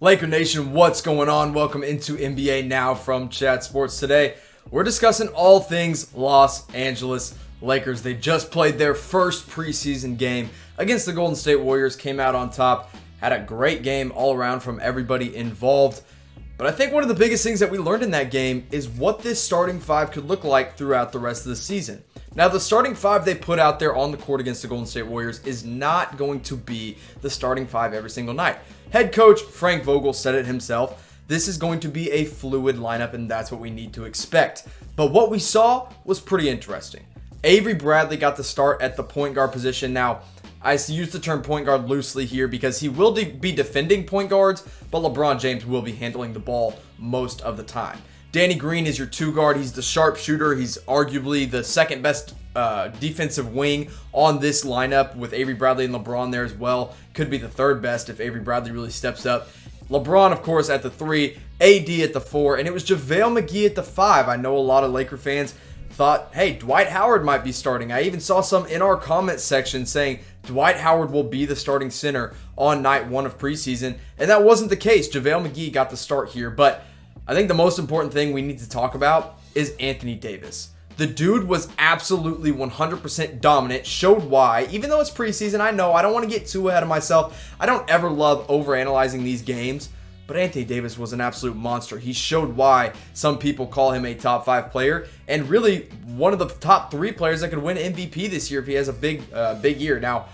Laker Nation, what's going on? Welcome into NBA Now from Chat Sports. Today, we're discussing all things Los Angeles Lakers. They just played their first preseason game against the Golden State Warriors, came out on top, had a great game all around from everybody involved. But I think one of the biggest things that we learned in that game is what this starting five could look like throughout the rest of the season. Now, the starting five they put out there on the court against the Golden State Warriors is not going to be the starting five every single night. Head coach Frank Vogel said it himself. This is going to be a fluid lineup, and that's what we need to expect. But what we saw was pretty interesting. Avery Bradley got the start at the point guard position. Now, I use the term point guard loosely here because he will be defending point guards, but LeBron James will be handling the ball most of the time. Danny Green is your two guard. He's the sharpshooter. He's arguably the second best defensive wing on this lineup with Avery Bradley and LeBron there as well. Could be the third best if Avery Bradley really steps up. LeBron, of course, at the 3, AD at the 4, and it was JaVale McGee at the 5. I know a lot of Laker fans thought, hey, Dwight Howard might be starting. I even saw some in our comment section saying Dwight Howard will be the starting center on night 1 of preseason, and that wasn't the case. JaVale McGee got the start here, but I think the most important thing we need to talk about is Anthony Davis. The dude was absolutely 100% dominant, showed why. Even though it's preseason, I know I don't want to get too ahead of myself. I don't ever love overanalyzing these games, but Anthony Davis was an absolute monster. He showed why some people call him a top 5 player and really one of the top 3 players that could win MVP this year if he has a big year. Now,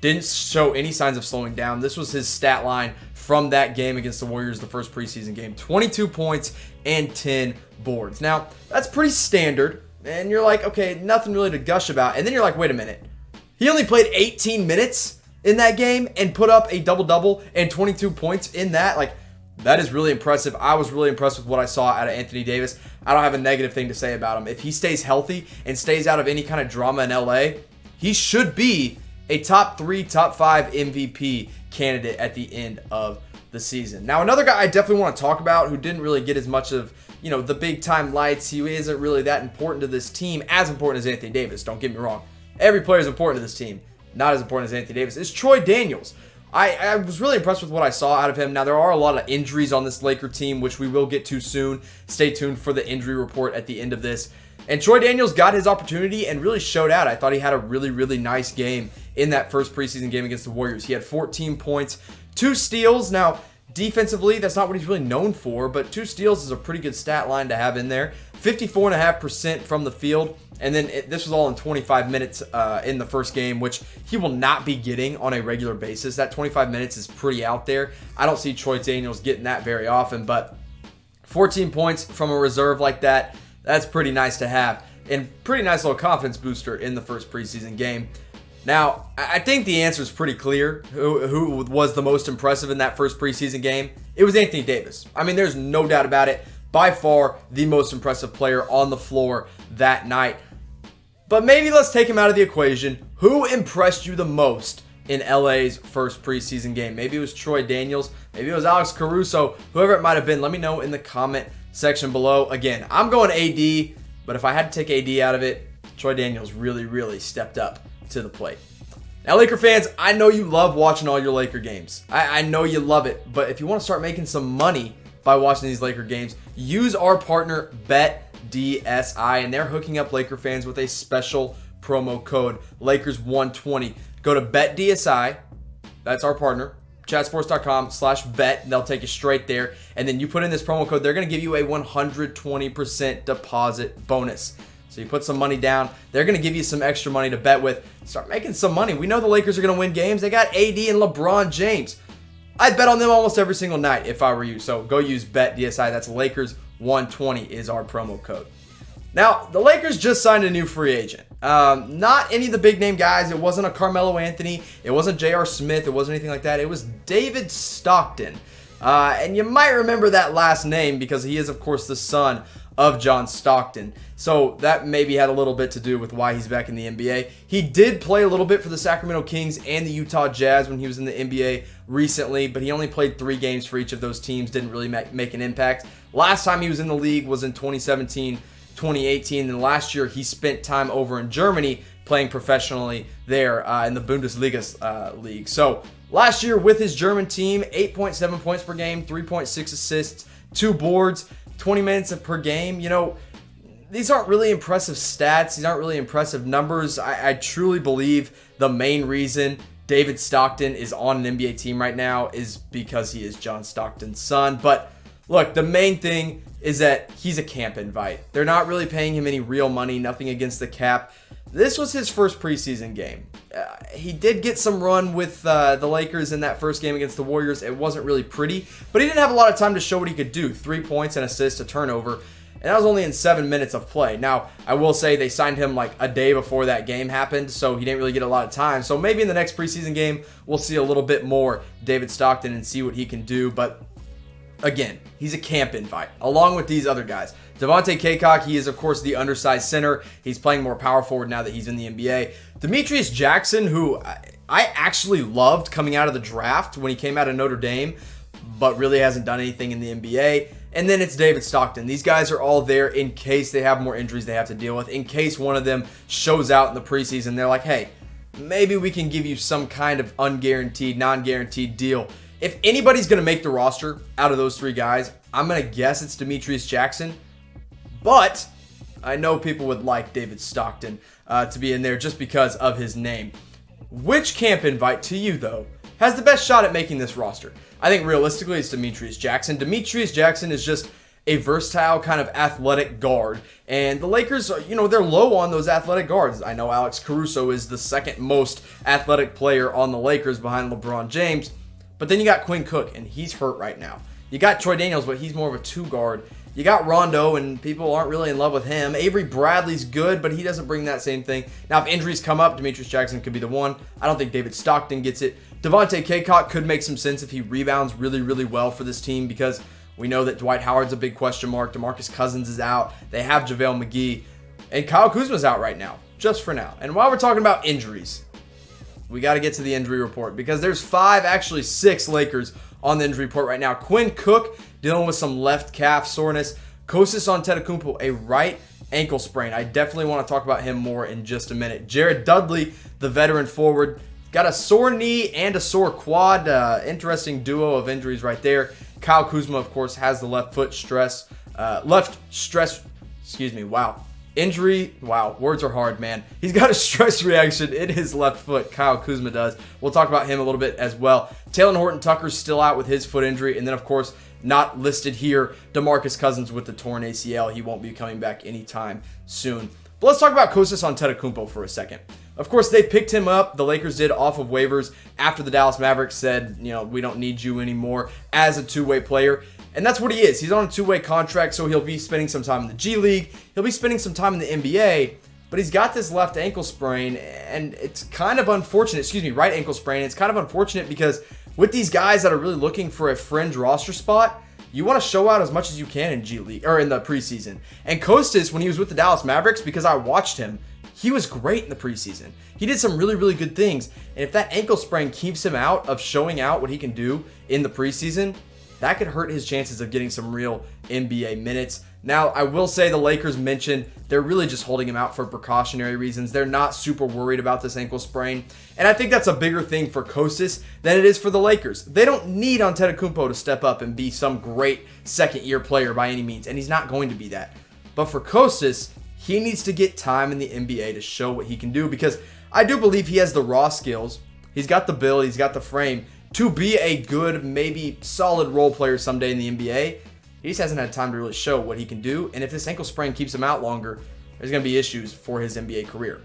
didn't show any signs of slowing down. This was his stat line from that game against the Warriors, the first preseason game. 22 points and 10 boards. Now, that's pretty standard. And you're like, okay, nothing really to gush about. And then you're like, wait a minute. He only played 18 minutes in that game and put up a double-double and 22 points in that. Like, that is really impressive. I was really impressed with what I saw out of Anthony Davis. I don't have a negative thing to say about him. If he stays healthy and stays out of any kind of drama in LA, he should be a top 3, top 5 MVP candidate at the end of the season. Now, another guy I definitely want to talk about who didn't really get as much of, the big time lights. He isn't really that important to this team, as important as Anthony Davis. Don't get me wrong. Every player is important to this team. Not as important as Anthony Davis. It's Troy Daniels. I was really impressed with what I saw out of him. Now, there are a lot of injuries on this Laker team, which we will get to soon. Stay tuned for the injury report at the end of this. And Troy Daniels got his opportunity and really showed out. I thought he had a really, really nice game in that first preseason game against the Warriors. He had 14 points, 2 steals. Now, defensively, that's not what he's really known for, but 2 steals is a pretty good stat line to have in there. 54.5% from the field, and then this was all in 25 minutes in the first game, which he will not be getting on a regular basis. That 25 minutes is pretty out there. I don't see Troy Daniels getting that very often, but 14 points from a reserve like that, that's pretty nice to have, and pretty nice little confidence booster in the first preseason game. Now, I think the answer is pretty clear. Who was the most impressive in that first preseason game? It was Anthony Davis. I mean, there's no doubt about it. By far, the most impressive player on the floor that night. But maybe let's take him out of the equation. Who impressed you the most in LA's first preseason game? Maybe it was Troy Daniels. Maybe it was Alex Caruso. Whoever it might have been, let me know in the comment section below. Again, I'm going AD, but if I had to take AD out of it, Troy Daniels really, really stepped up to the plate. Now, Laker fans, I know you love watching all your Laker games. I know you love it, but if you want to start making some money by watching these Laker games, use our partner BetDSI, and they're hooking up Laker fans with a special promo code, Lakers120. Go to BetDSI, that's our partner, chatsports.com/bet, they'll take you straight there, and then you put in this promo code, they're going to give you a 120% deposit bonus. So you put some money down, they're going to give you some extra money to bet with. Start making some money. We know the Lakers are going to win games. They got AD and LeBron James. I'd bet on them almost every single night if I were you. So go use BetDSI. That's Lakers120 is our promo code. Now, the Lakers just signed a new free agent. Not any of the big name guys. It wasn't a Carmelo Anthony. It wasn't J.R. Smith. It wasn't anything like that. It was David Stockton. And you might remember that last name because he is, of course, the son of John Stockton. So that maybe had a little bit to do with why he's back in the NBA. He did play a little bit for the Sacramento Kings and the Utah Jazz when he was in the NBA recently, but he only played 3 games for each of those teams, didn't really make an impact. Last time he was in the league was in 2017, 2018, and last year he spent time over in Germany playing professionally there in the Bundesliga league. So last year with his German team, 8.7 points per game, 3.6 assists, 2 boards, 20 minutes per game. You know, these aren't really impressive stats. These aren't really impressive numbers. I truly believe the main reason David Stockton is on an NBA team right now is because he is John Stockton's son. But look, the main thing is that he's a camp invite. They're not really paying him any real money, nothing against the cap. This was his first preseason game. He did get some run with the Lakers in that first game against the Warriors. It wasn't really pretty, but he didn't have a lot of time to show what he could do. 3 points, an assist, a turnover, and that was only in 7 minutes of play. Now, I will say they signed him like a day before that game happened, so he didn't really get a lot of time. So maybe in the next preseason game, we'll see a little bit more David Stockton and see what he can do, but again, he's a camp invite, along with these other guys. Devontae Cacok, he is, of course, the undersized center. He's playing more power forward now that he's in the NBA. Demetrius Jackson, who I actually loved coming out of the draft when he came out of Notre Dame, but really hasn't done anything in the NBA. And then it's David Stockton. These guys are all there in case they have more injuries they have to deal with, in case one of them shows out in the preseason. They're like, hey, maybe we can give you some kind of unguaranteed, non-guaranteed deal. If anybody's going to make the roster out of those 3 guys, I'm going to guess it's Demetrius Jackson. But I know people would like David Stockton to be in there just because of his name. Which camp invite to you, though, has the best shot at making this roster? I think realistically it's Demetrius Jackson. Demetrius Jackson is just a versatile kind of athletic guard. And the Lakers, you know, they're low on those athletic guards. I know Alex Caruso is the second most athletic player on the Lakers behind LeBron James. But then you got Quinn Cook, and he's hurt right now. You got Troy Daniels, but he's more of a 2 guard. You got Rondo, and people aren't really in love with him. Avery Bradley's good, but he doesn't bring that same thing. Now, if injuries come up, Demetrius Jackson could be the one. I don't think David Stockton gets it. Devontae Cacok could make some sense if he rebounds really, really well for this team, because we know that Dwight Howard's a big question mark. DeMarcus Cousins is out. They have JaVale McGee. And Kyle Kuzma's out right now, just for now. And while we're talking about injuries, we got to get to the injury report, because there's 5, actually 6 Lakers on the injury report right now. Quinn Cook dealing with some left calf soreness. Kostas Antetokounmpo, a right ankle sprain. I definitely want to talk about him more in just a minute. Jared Dudley, the veteran forward, got a sore knee and a sore quad. Interesting duo of injuries right there. Kyle Kuzma, of course, has the left stress. Wow. Injury, wow, words are hard, man. He's got a stress reaction in his left foot, Kyle Kuzma does. We'll talk about him a little bit as well. Talen Horton-Tucker's still out with his foot injury. And then, of course, not listed here, DeMarcus Cousins with the torn ACL. He won't be coming back anytime soon. But let's talk about Kostas Antetokounmpo for a second. Of course, they picked him up, the Lakers did, off of waivers after the Dallas Mavericks said, you know, we don't need you anymore as a 2-way player. And that's what he is. He's on a 2-way contract, so he'll be spending some time in the G League. He'll be spending some time in the NBA, but he's got this left ankle sprain, and it's kind of unfortunate. Right ankle sprain. It's kind of unfortunate because with these guys that are really looking for a fringe roster spot, you want to show out as much as you can in G League or in the preseason. And Kostas, when he was with the Dallas Mavericks, because I watched him, he was great in the preseason. He did some really, really good things. And if that ankle sprain keeps him out of showing out what he can do in the preseason, that could hurt his chances of getting some real NBA minutes. Now, I will say the Lakers mentioned they're really just holding him out for precautionary reasons. They're not super worried about this ankle sprain. And I think that's a bigger thing for Kostas than it is for the Lakers. They don't need Antetokounmpo to step up and be some great second-year player by any means, and he's not going to be that. But for Kostas, he needs to get time in the NBA to show what he can do, because I do believe he has the raw skills. He's got the build, he's got the frame to be a good, maybe solid role player someday in the NBA. He just hasn't had time to really show what he can do. And if this ankle sprain keeps him out longer, there's going to be issues for his NBA career.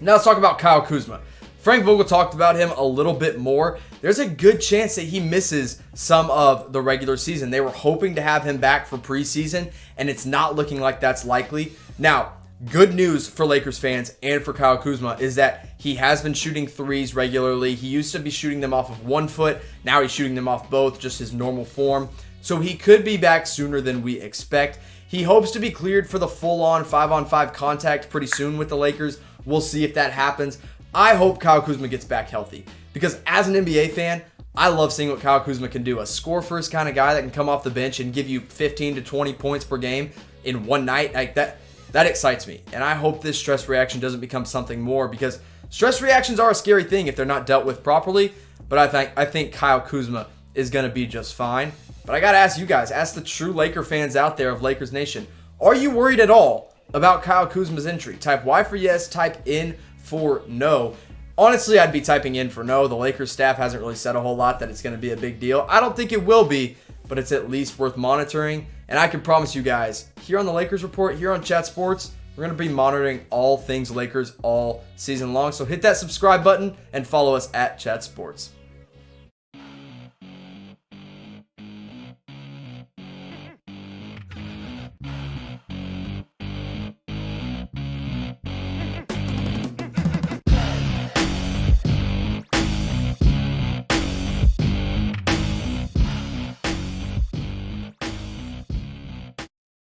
Now let's talk about Kyle Kuzma. Frank Vogel talked about him a little bit more. There's a good chance that he misses some of the regular season. They were hoping to have him back for preseason, and it's not looking like that's likely. Now, good news for Lakers fans and for Kyle Kuzma is that he has been shooting threes regularly. He used to be shooting them off of one foot. Now he's shooting them off both, just his normal form. So he could be back sooner than we expect. He hopes to be cleared for the full-on 5-on-5 contact pretty soon with the Lakers. We'll see if that happens. I hope Kyle Kuzma gets back healthy, because as an NBA fan, I love seeing what Kyle Kuzma can do. A score-first kind of guy that can come off the bench and give you 15 to 20 points per game in one night. Like that. that excites me. And I hope this stress reaction doesn't become something more, because stress reactions are a scary thing if they're not dealt with properly. But I think Kyle Kuzma is going to be just fine. But I got to ask you guys, ask the true Laker fans out there of Lakers Nation, are you worried at all about Kyle Kuzma's injury? Type Y for yes, type in for no. Honestly, I'd be typing in for no. The Lakers staff hasn't really said a whole lot that it's going to be a big deal. I don't think it will be, but it's at least worth monitoring. And I can promise you guys, here on the Lakers Report, here on Chat Sports, we're going to be monitoring all things Lakers all season long. So hit that subscribe button and follow us at Chat Sports.